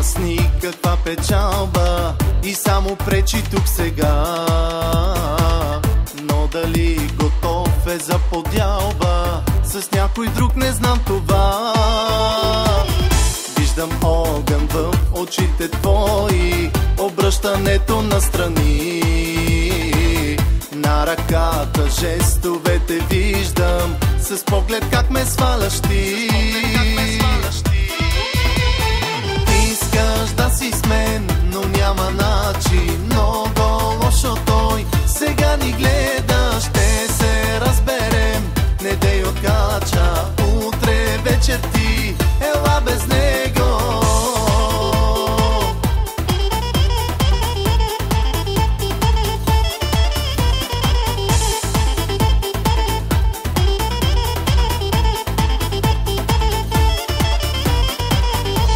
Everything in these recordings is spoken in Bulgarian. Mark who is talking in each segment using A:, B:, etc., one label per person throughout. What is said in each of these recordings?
A: с никаква печалба и само пречи тук сега. Но дали готов е за подялба с някой друг, не знам това. Виждам огън в очите твои, обръщането настрани. На ръката жестовете виждам, с поглед как ме сваляш ти. Искаш да си с мен, но няма начин. Много лошо той, сега ни гледа, ще се разберем. Не дей откача, утре вечер ти, ела без него.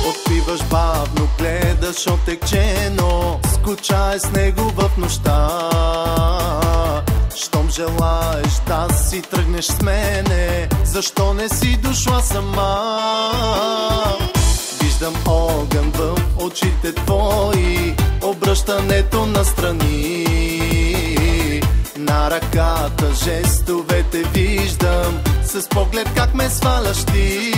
A: Отпиваш бавно, гледаш отекчено, скучаеш с него в нощта. Щом желаеш да си тръгнеш с мене, защо не си дошла сама? Виждам огън в очите твои, обръщането настрани. На ръката жестовете виждам, с поглед как ме сваляш ти.